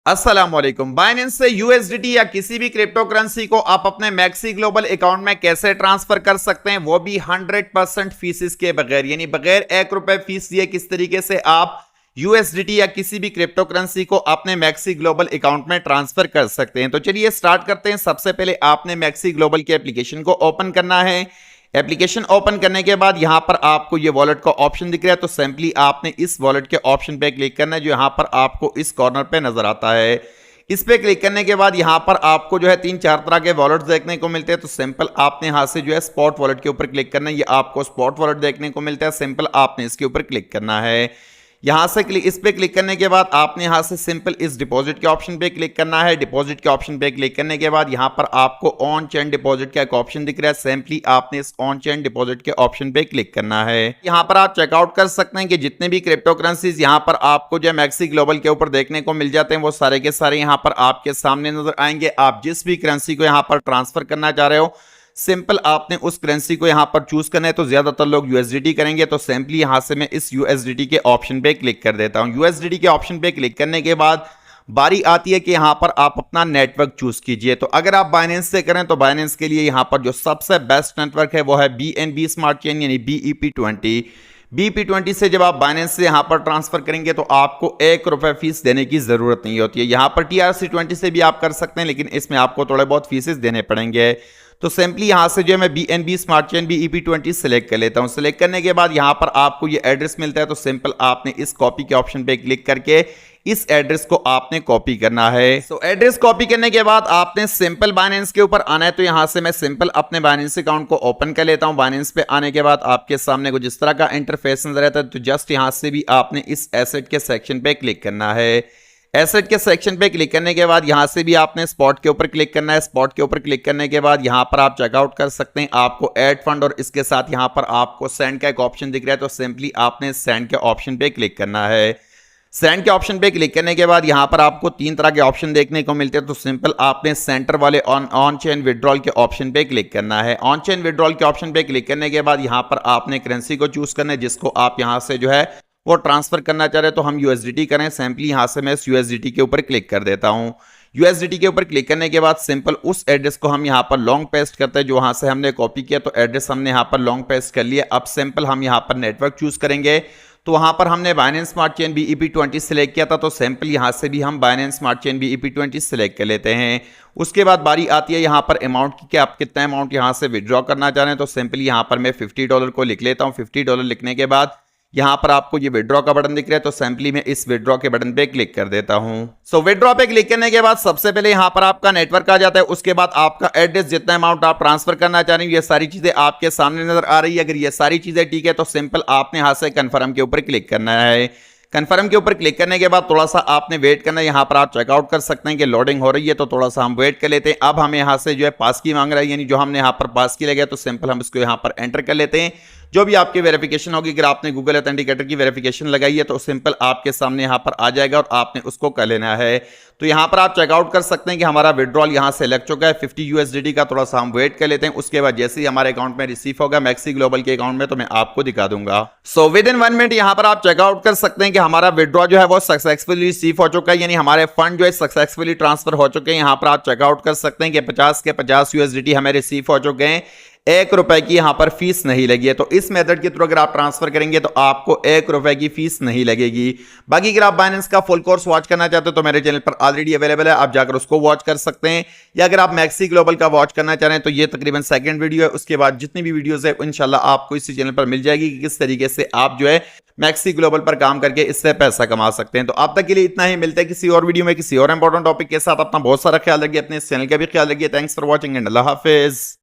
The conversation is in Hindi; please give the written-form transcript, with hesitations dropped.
अस्सलामुअलैकुम। बाइनेंस से यूएसडीटी या किसी भी क्रिप्टो करेंसी को आप अपने मैक्सी ग्लोबल अकाउंट में कैसे ट्रांसफर कर सकते हैं, वो भी 100% फीस के बगैर, यानी बगैर 1 रुपए फीस दिए किस तरीके से आप यूएसडीटी या किसी भी क्रिप्टो करेंसी को अपने मैक्सी ग्लोबल अकाउंट में ट्रांसफर कर सकते हैं। तो चलिए स्टार्ट करते हैं। सबसे पहले आपने मैक्सी ग्लोबल के एप्लीकेशन को ओपन करना है। एप्लीकेशन ओपन करने के बाद यहां पर आपको ये वॉलेट का ऑप्शन दिख रहा है, तो सिंपली आपने इस वॉलेट के ऑप्शन पे क्लिक करना है जो यहां पर आपको इस कॉर्नर पे नजर आता है। इस पे क्लिक करने के बाद यहां पर आपको जो है 3-4 तरह के वॉलेट्स देखने को मिलते हैं। तो सिंपल आपने यहां से जो है स्पॉट वॉलेट के ऊपर क्लिक करना है। ये आपको स्पॉट वॉलेट देखने को मिलता है, सिंपल आपने इसके ऊपर क्लिक करना है। यहां से इस पे क्लिक करने के बाद आपने यहां से सिंपल इस डिपॉजिट के ऑप्शन पे क्लिक करना है। डिपॉजिट के ऑप्शन पे क्लिक करने के बाद यहां पर आपको ऑन चेन डिपॉजिट का एक ऑप्शन दिख रहा है, सिंपली आपने इस ऑन चेन डिपॉजिट के ऑप्शन पे क्लिक करना है। यहां पर आप चेकआउट कर सकते हैं कि जितने भी क्रिप्टो करेंसीज यहां पर आपको जो मैक्सी ग्लोबल के ऊपर देखने को मिल जाते हैं वो सारे के सारे यहां पर आपके सामने नजर आएंगे। आप जिस भी करेंसी को यहां पर ट्रांसफर करना चाह रहे हो, सिंपल आपने उस करेंसी को यहां पर चूज करना है। तो ज्यादातर लोग यूएसडीटी करेंगे, तो सिंपली यहां से मैं इस यूएसडीटी के ऑप्शन पे क्लिक कर देता हूं। यूएसडीटी के ऑप्शन पे क्लिक करने के बाद बारी आती है कि यहां पर आप अपना नेटवर्क चूज कीजिए। तो अगर आप बाइनेंस से करें तो बाइनेंस के लिए यहां पर जो सबसे बेस्ट नेटवर्क है वो है बीएनबी स्मार्ट चेन, यानी BEP20। BEP20 से जब आप बाइनेंस से यहां पर ट्रांसफर करेंगे तो आपको 1 रुपए फीस देने की जरूरत नहीं होती है। यहां पर TRC20 से भी आप कर सकते हैं, लेकिन इसमें आपको थोड़े बहुत फीसेस देने पड़ेंगे। तो सिंपली यहां से जो है मैं BNB smart chain BEP20 select कर लेता हूं। सेलेक्ट करने के बाद यहां पर आपको ये एड्रेस मिलता है, तो सिंपल आपने इस कॉपी के ऑप्शन पे क्लिक करके इस एड्रेस को आपने कॉपी करना है। तो एड्रेस कॉपी करने के बाद आपने सिंपल बाइनेंस के ऊपर आना है। तो यहां से मैं सिंपल अपने बाइनेंस अकाउंट को ओपन कर लेता हूं। बाइनेंस पे आने के बाद आपके सामने कुछ इस तरह का इंटरफेस नजर आता है। तो जस्ट यहां से भी आपने इस एसेट के सेक्शन पे क्लिक करना है। एसेट के सेक्शन पे क्लिक करने के बाद यहां से भी आपने स्पॉट के ऊपर क्लिक करना है। स्पॉट के ऊपर क्लिक करने के बाद यहां पर आप चेकआउट कर सकते हैं। आपको ऐड फंड और इसके साथ यहां पर आपको सेंड का एक ऑप्शन दिख रहा है, तो सिंपली आपने सेंड के ऑप्शन पे क्लिक करना है। सेंड के ऑप्शन पे क्लिक करने के बाद यहां पर आपको 3 तरह के ऑप्शन देखने को मिलते हैं। तो सिंपल आपने सेंटर वाले ऑन चेन विड्रॉल के ऑप्शन पे क्लिक करना है। ऑन चेन विड्रॉल के ऑप्शन पे क्लिक करने के बाद यहां पर आपने करेंसी को चूज करना है जिसको आप यहां से जो है वो ट्रांसफर करना चाह रहे हैं। तो हम यूएसडीटी करें, सिंपली यहां से मैं इस यूएसडीटी के ऊपर क्लिक कर देता हूं। यूएसडीटी के ऊपर क्लिक करने के बाद सिंपल उस एड्रेस को हम यहां पर लॉन्ग पेस्ट करते हैं जो वहां से हमने कॉपी किया। तो एड्रेस हमने यहां पर लॉन्ग पेस्ट कर लिया। अब सिंपल हम यहां पर नेटवर्क चूज करेंगे। तो वहां पर हमने Binance smart chain BEP20 select किया था, तो सिंपल यहां से भी हम Binance smart chain BEP20 select कर लेते हैं। उसके बाद बारी आती है यहां पर अमाउंट की कि आप कितना अमाउंट यहां से विड्रॉ करना चाह रहे हैं। तो सिंपली यहां पर मैं $50 को लिख लेता हूं। $50 लिखने के बाद यहां पर आपको ये विड्रॉ का बटन दिख रहा है, तो सिंपली मैं इस विड्रॉ के बटन पे क्लिक कर देता हूं। सो विड्रॉ पे क्लिक करने के बाद सबसे पहले यहां पर आपका नेटवर्क आ जाता है। उसके बाद आपका एड्रेस, जितना अमाउंट आप ट्रांसफर करना चाह रहे हैं, ये सारी चीजें आपके सामने नजर आ रही है। अगर ये सारी चीजें ठीक है तो सिंपल आपने यहां से कन्फर्म के ऊपर क्लिक करना है। कंफर्म के ऊपर क्लिक करने के बाद थोड़ा सा आपने वेट करना है। यहां पर आप चेकआउट कर सकते हैं कि लोडिंग हो रही है, तो थोड़ा सा हम वेट कर लेते हैं। अब हमें यहां से जो है पास की मांग रहा है, यानी जो हमने यहां पर पास की लगा, तो सिंपल हम इसको यहां पर एंटर कर लेते हैं। जो भी आपकी वेरिफिकेशन होगी, अगर आपने गूगल ऑथेंटिकेटर की वेरिफिकेशन लगाई है तो सिंपल आपके सामने यहां पर आ जाएगा और आपने उसको कर लेना है। तो यहां पर आप चेकआउट कर सकते हैं कि हमारा विड्रॉल यहां से लग चुका है 50 USDT का। थोड़ा सा हम वेट कर लेते हैं। उसके बाद जैसे ही हमारे अकाउंट में रिसीव होगा मैक्सी ग्लोबल के अकाउंट में, तो मैं आपको दिखा दूंगा। सो विद इन 1 मिनट यहां पर आप चेकआउट कर सकते हैं कि हमारा विड्रॉ जो है वो सक्सेसफुली रिसीव हो चुका है, यानी हमारे फंड जो है सक्सेसफुली ट्रांसफर हो चुके हैं। यहां पर आप चेकआउट कर सकते हैं कि 50 के 50 USDT हमें रिसीव हो चुके हैं। 1 रुपए की यहां पर फीस नहीं लगी है। तो इस मेथड के थ्रू अगर आप ट्रांसफर करेंगे तो आपको 1 रुपए की फीस नहीं लगेगी। बाकी अगर आप बाइनेंस का फुल कोर्स वॉच करना चाहते हो तो मेरे चैनल पर ऑलरेडी अवेलेबल है, आप जाकर उसको वॉच कर सकते हैं। या अगर आप मैक्सी ग्लोबल का वॉच करना चाह रहे हैं तो ये तकरीबन सेकंड वीडियो है। उसके बाद जितनी भी वीडियोस है इंशाल्लाह आपको इसी चैनल पर मिल जाएगी कि किस तरीके से आप जो है मैक्सी ग्लोबल पर काम करके इससे पैसा कमा सकते हैं। तो अब तक के लिए इतना ही। मिलते हैं किसी और वीडियो में किसी और इंपॉर्टेंट टॉपिक के साथ। अपना बहुत सारा ख्याल रखिए, अपने इस चैनल का भी ख्याल रखिए। Thanks for watching and Allah Hafiz.